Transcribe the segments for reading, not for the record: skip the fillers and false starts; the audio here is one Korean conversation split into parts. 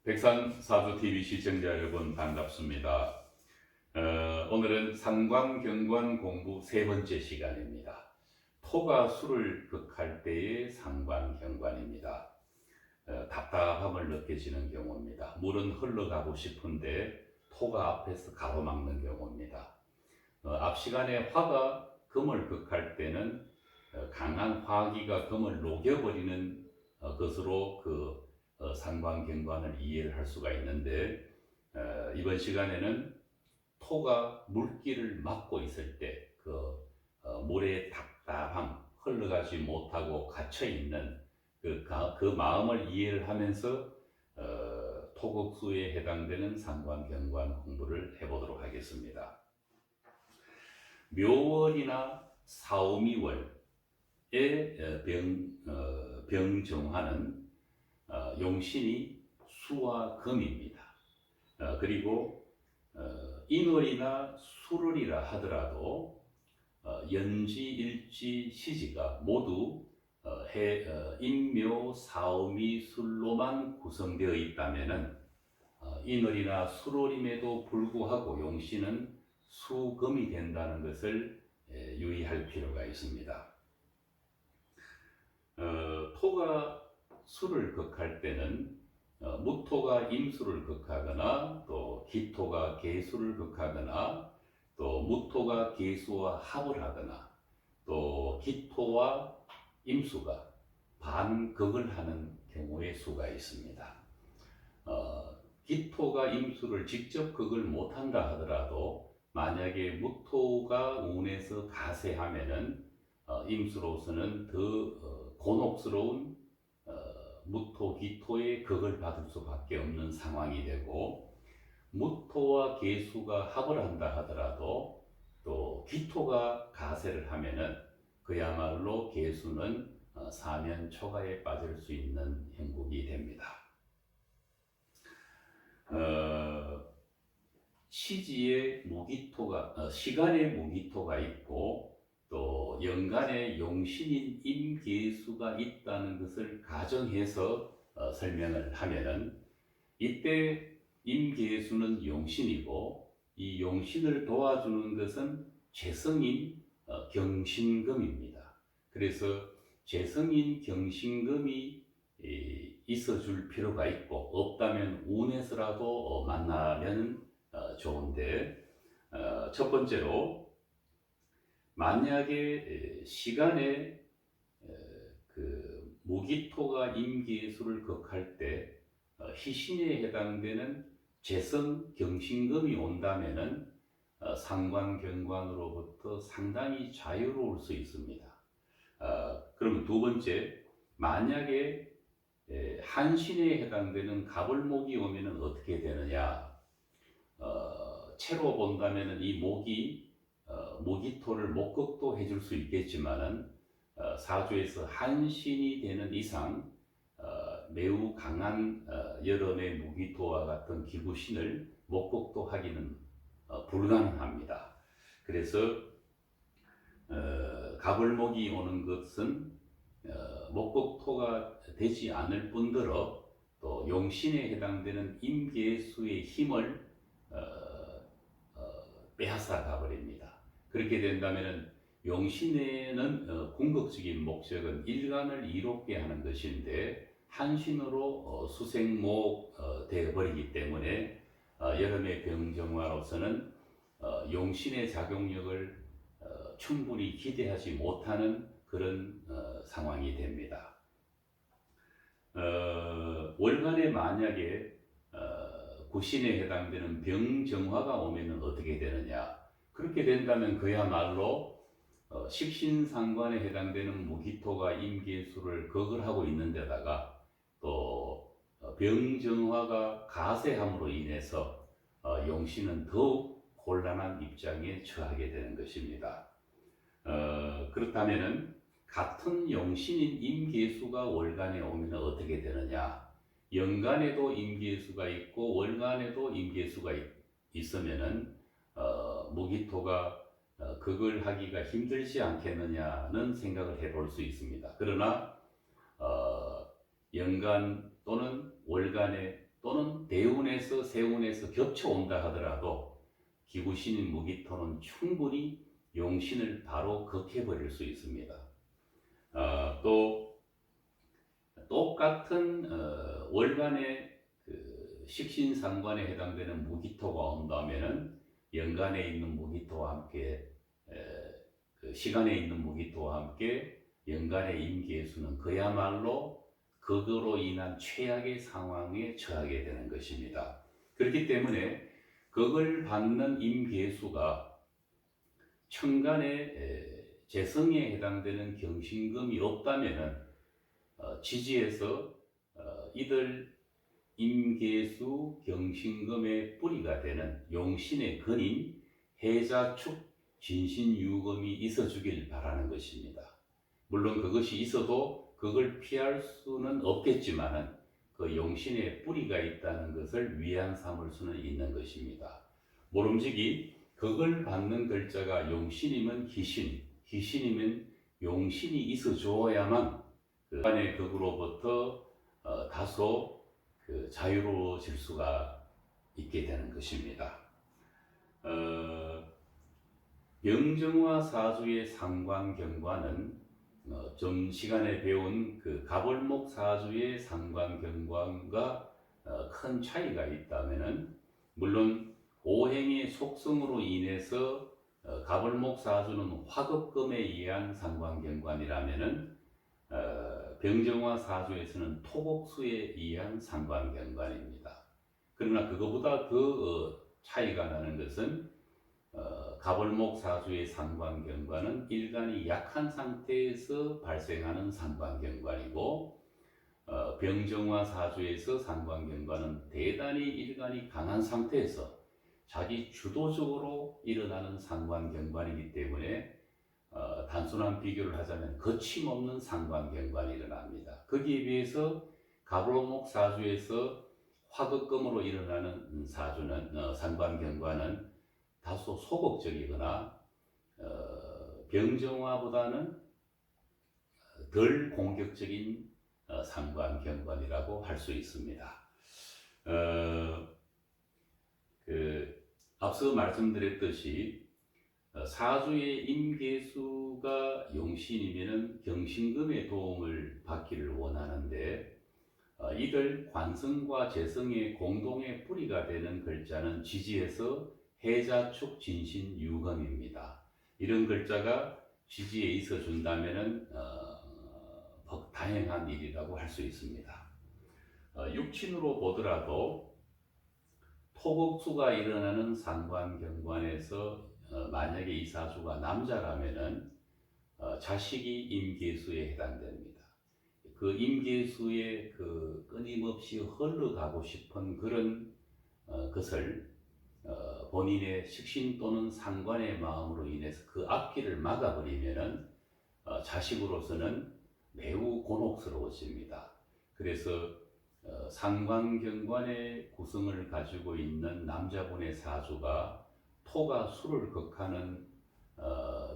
백산사주TV 시청자 여러분 반갑습니다. 오늘은 상관경관 공부 세 번째 시간입니다. 토가 수를 극할 때의 상관경관입니다. 답답함을 느껴지는 경우입니다. 물은 흘러가고 싶은데 토가 앞에서 가로막는 경우입니다. 앞 시간에 화가 금을 극할 때는 강한 화기가 금을 녹여버리는 것으로 상관경관을 이해를 할 수가 있는데, 이번 시간에는 토가 물길을 막고 있을 때 물의 답답함, 흘러가지 못하고 갇혀 있는 그 마음을 이해를 하면서 토국수에 해당되는 상관경관 공부를 해보도록 하겠습니다. 묘월이나 사오미월의 병정화는 용신이 수와 금입니다. 그리고 인월이나 수월이라 하더라도 연지, 일지, 시지가 모두 인묘, 사오미, 술로만 구성되어 있다면은 인월이나 수월임에도 불구하고 용신은 수금이 된다는 것을 유의할 필요가 있습니다. 토가 수를 극할 때는 무토가 임수를 극하거나 또 기토가 계수를 극하거나 또 무토가 계수와 합을 하거나 또 기토와 임수가 반극을 하는 경우의 수가 있습니다. 기토가 임수를 직접 극을 못한다 하더라도 만약에 무토가 운에서 가세하면은 임수로서는 더 곤혹스러운 무토, 기토의 극을 받을 수밖에 없는 상황이 되고, 무토와 계수가 합을 한다 하더라도 또 기토가 가세를 하면은 그야말로 계수는 사면초가에 빠질 수 있는 형국이 됩니다. 시지에 무기토가 시간에 무기토가 있고 또 연간에 용신인 임계수가 있다는 것을 가정해서 설명을 하면은, 이때 임계수는 용신이고 이 용신을 도와주는 것은 재성인 경신금입니다. 그래서 재성인 경신금이 있어 줄 필요가 있고, 없다면 운에서라도 만나면 좋은데, 첫 번째로 만약에 시간에 무기토가 임계수를 극할 때 희신에 해당되는 재성 경신금이 온다면은 상관경관으로부터 상당히 자유로울 수 있습니다. 그럼 두 번째, 만약에 한신에 해당되는 갑을목이 오면은 어떻게 되느냐? 채로 본다면은 이 목이 무기토를 목극도 해줄 수 있겠지만은 사주에서 한신이 되는 이상 매우 강한 여름의 무기토와 같은 기구신을 목극도 하기는 불가능합니다. 그래서 갑을목이 오는 것은 목극토가 되지 않을 뿐더러 또 용신에 해당되는 임계수의 힘을 빼앗아 가버립니다. 그렇게 된다면 용신에는 궁극적인 목적은 일간을 이롭게 하는 것인데, 한신으로 수생목 되어버리기 때문에 여름의 병정화로서는 용신의 작용력을 충분히 기대하지 못하는 그런 상황이 됩니다. 월간에 만약에 구신에 해당되는 병정화가 오면 어떻게 되느냐? 그렇게 된다면 그야말로 식신상관에 해당되는 무기토가 임계수를 극을 하고 있는 데다가 또 병정화가 가세함으로 인해서 용신은 더욱 곤란한 입장에 처하게 되는 것입니다. 그렇다면은 같은 용신인 임계수가 월간에 오면 어떻게 되느냐? 연간에도 임계수가 있고 월간에도 임계수가 있으면은 무기토가 극을 하기가 힘들지 않겠느냐는 생각을 해볼 수 있습니다. 그러나 연간 또는 월간에 또는 대운에서 세운에서 겹쳐온다 하더라도 기구신인 무기토는 충분히 용신을 바로 극해버릴 수 있습니다. 또 똑같은 월간의 그 식신상관에 해당되는 무기토가 온다면은 연간에 있는 무기토와 함께 그 시간에 있는 무기토와 함께 연간의 임계수는 그야말로 그거로 인한 최악의 상황에 처하게 되는 것입니다. 그렇기 때문에 그걸 받는 임계수가 천간의 재성에 해당되는 경신금이 없다면은 지지에서 이들 임계수 경신금의 뿌리가 되는 용신의 근인 해자축 진신유금이 있어 주길 바라는 것입니다. 물론 그것이 있어도 그걸 피할 수는 없겠지만은 그 용신의 뿌리가 있다는 것을 위안 삼을 수는 있는 것입니다. 모름지기 그걸 받는 글자가 용신이면 기신, 기신이면 용신이 있어 줘야만 그 안의 극으로부터 다소 그 자유로워질 수가 있게 되는 것입니다. 병정화 사주의 상관경관은 좀 시간에 배운 그 가벌목 사주의 상관경관과 큰 차이가 있다면은 물론 오행의 속성으로 인해서 가벌목 사주는 화급금에 의한 상관경관이라면은 병정화 사주에서는 토곡수에 의한 상관경관입니다. 그러나 그거보다 더 차이가 나는 것은 가벌목 사주의 상관경관은 일간이 약한 상태에서 발생하는 상관경관이고 병정화 사주에서 상관경관은 대단히 일간이 강한 상태에서 자기 주도적으로 일어나는 상관경관이기 때문에 단순한 비교를 하자면 거침없는 상관경관이 일어납니다. 거기에 비해서 가벌목 사주에서 화극금으로 일어나는 사주는 상관경관은 다소 소극적이거나 병정화보다는 덜 공격적인 상관경관이라고 할 수 있습니다. 앞서 말씀드렸듯이 사주의 임계수가 용신이면은 경신금의 도움을 받기를 원하는데 이들 관성과 재성의 공동의 뿌리가 되는 글자는 지지에서 해자축 진신 유금입니다. 이런 글자가 지지에 있어 준다면은 다행한 일이라고 할 수 있습니다. 육친으로 보더라도 토곡수가 일어나는 상관경관에서 만약에 이 사주가 남자라면은 자식이 임계수에 해당됩니다. 그 임계수에 그 끊임없이 흘러가고 싶은 그런 것을 본인의 식신 또는 상관의 마음으로 인해서 그 앞길을 막아버리면은 자식으로서는 매우 곤혹스러워집니다. 그래서 상관경관의 구성을 가지고 있는 남자분의 사주가 토가 수를 극하는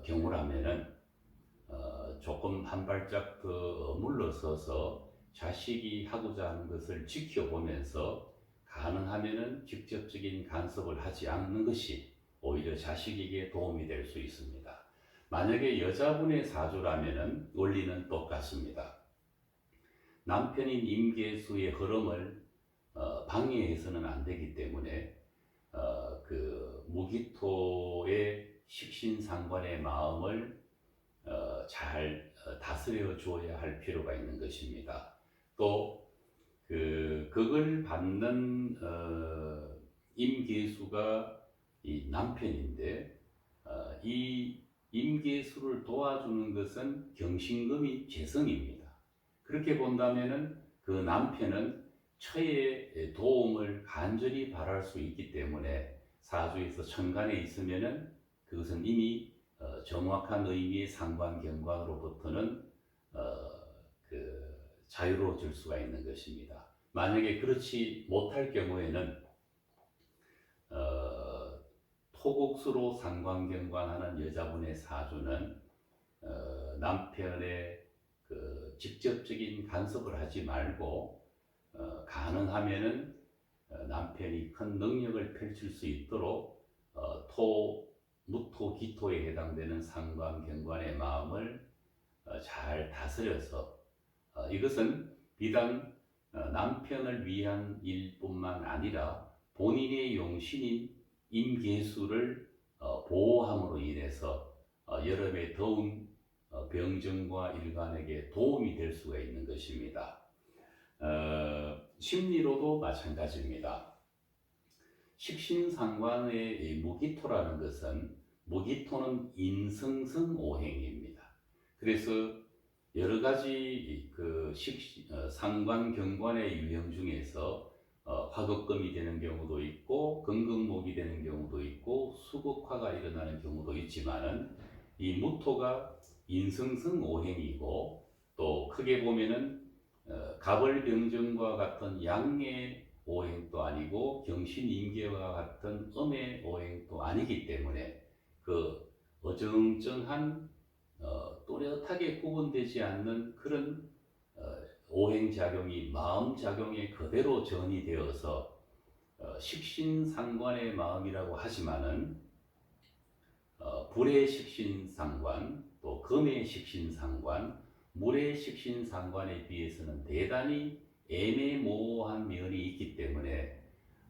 경우라면은 조금 한 발짝 더 물러서서 자식이 하고자 하는 것을 지켜보면서 가능하면은 직접적인 간섭을 하지 않는 것이 오히려 자식에게 도움이 될 수 있습니다. 만약에 여자분의 사주라면은 원리는 똑같습니다. 남편인 임계수의 흐름을 방해해서는 안 되기 때문에 그 무기토의 식신상관의 마음을 잘 다스려 주어야 할 필요가 있는 것입니다. 또 그걸 받는 임계수가 이 남편인데 이 임계수를 도와주는 것은 경신금이 재성입니다. 그렇게 본다면은 그 남편은 처의 도움을 간절히 바랄 수 있기 때문에 사주에서 천간에 있으면은 그것은 이미 정확한 의미의 상관경관으로부터는 자유로워질 수가 있는 것입니다. 만약에 그렇지 못할 경우에는 토곡수로 상관경관하는 여자분의 사주는 남편의 그 직접적인 간섭을 하지 말고 가능하면은 남편이 큰 능력을 펼칠 수 있도록 무토, 기토에 해당되는 상관, 경관의 마음을 잘 다스려서 이것은 비단 남편을 위한 일뿐만 아니라 본인의 용신인 임계수를 보호함으로 인해서 여름에 더운 병정과 일간에게 도움이 될 수가 있는 것입니다. 심리로도 마찬가지입니다. 식신상관의 무기토라는 것은 무기토는 인성성오행입니다. 그래서 여러 가지 상관 경관의 유형 중에서 화극금이 되는 경우도 있고 금극목이 되는 경우도 있고 수극화가 일어나는 경우도 있지만은 이 무토가 인성성오행이고 또 크게 보면은 갑을병정과 같은 양의 오행도 아니고 경신임계와 같은 음의 오행도 아니기 때문에 그 어정쩡한 또렷하게 구분되지 않는 그런 오행작용이 마음작용에 그대로 전이 되어서 식신상관의 마음이라고 하지만은 불의 식신상관, 또 금의 식신상관, 물의 식신상관에 비해서는 대단히 애매모호한 면이 있기 때문에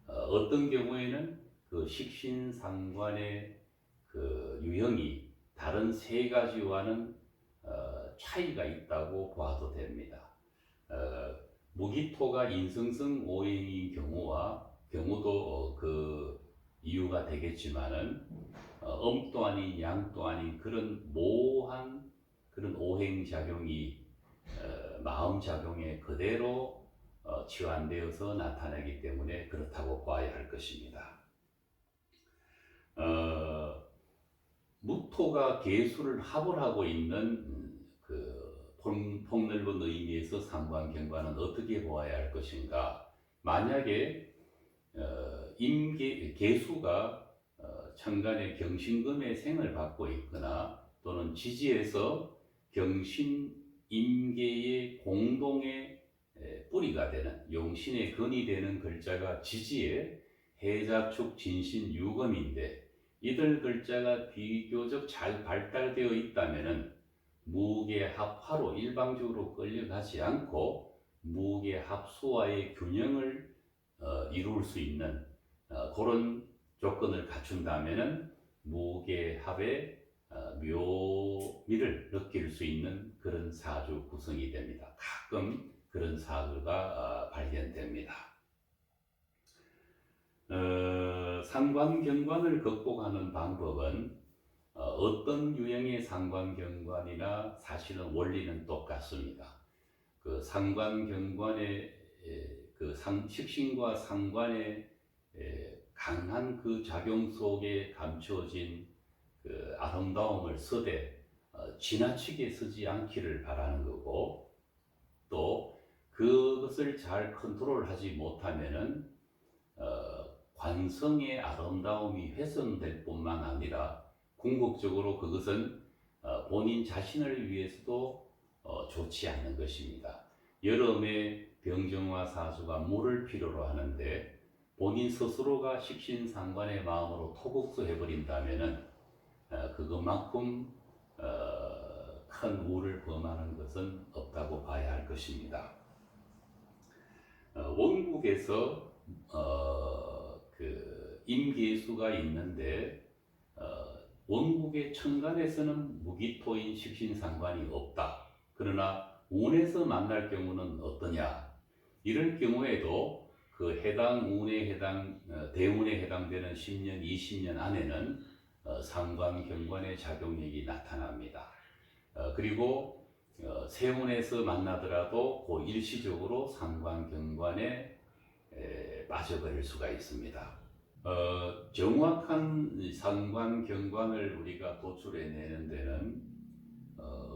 어떤 경우에는 그 식신상관의 그 유형이 다른 세 가지와는 차이가 있다고 봐도 됩니다. 무기토가 인성성 오행인 경우도 그 이유가 되겠지만은 음도 아닌 양도 아닌 그런 모호한 그런 오행작용이 마음작용에 그대로 치환되어서 나타나기 때문에 그렇다고 봐야 할 것입니다. 무토가 계수를 합을 하고 있는 그 폭넓은 의미에서 상관경관은 어떻게 보아야 할 것인가? 만약에 계수가 천간의 경신금의 생을 받고 있거나 또는 지지에서 경신 임계의 공동의 뿌리가 되는 용신의 근이 되는 글자가 지지에 해자축 진신 유금인데 이들 글자가 비교적 잘 발달되어 있다면은 무게합화로 일방적으로 끌려가지 않고 무게합수와의 균형을 이룰 수 있는 그런 조건을 갖춘다면은 무게합의 묘미를 느낄 수 있는 그런 사주 구성이 됩니다. 가끔 그런 사주가 발견됩니다. 상관경관을 극복하는 방법은 어떤 유형의 상관경관이나 사실은 원리는 똑같습니다. 그 상관경관의 식신과 상관의 강한 그 작용 속에 감추어진 그 아름다움을 쓰되 지나치게 쓰지 않기를 바라는 거고 또 그것을 잘 컨트롤하지 못하면은 관성의 아름다움이 훼손될 뿐만 아니라 궁극적으로 그것은 본인 자신을 위해서도 좋지 않는 것입니다. 여름에 병정화 사주가 물을 필요로 하는데 본인 스스로가 식신상관의 마음으로 토국수 해버린다면은 그것만큼 큰 우를 범하는 것은 없다고 봐야 할 것입니다. 원국에서 그 임계수가 있는데 원국의 천간에서는 무기토인 식신상관이 없다. 그러나 운에서 만날 경우는 어떠냐? 이럴 경우에도 그 해당 운에 대운에 해당되는 10년, 20년 안에는 상관경관의 작용력이 나타납니다. 그리고 세운에서 만나더라도 그 일시적으로 상관경관에 빠져버릴 수가 있습니다. 정확한 상관경관을 우리가 도출해내는 데는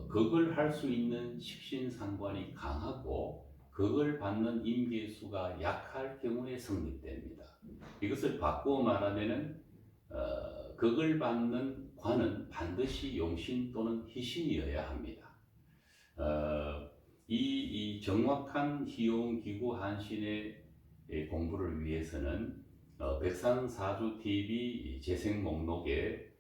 그걸 할 수 있는 식신상관이 강하고 그걸 받는 임계수가 약할 경우에 성립됩니다. 이것을 바꾸어 말하면은 그걸 받는 관은 반드시 용신 또는 희신이어야 합니다. 이 정확한 희용기구 한신의 공부를 위해서는 백산사주 TV 재생 목록에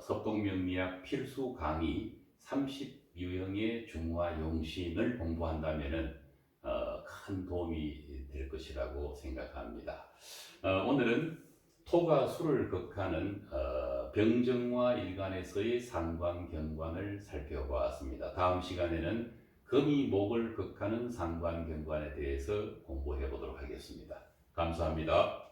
석동명리학 필수 강의 30유형의 중화 용신을 공부한다면은 큰 도움이 될 것이라고 생각합니다. 오늘은 토가 수를 극하는 병정화 일간에서의 상관경관을 살펴보았습니다. 다음 시간에는 금이 목을 극하는 상관경관에 대해서 공부해 보도록 하겠습니다. 감사합니다.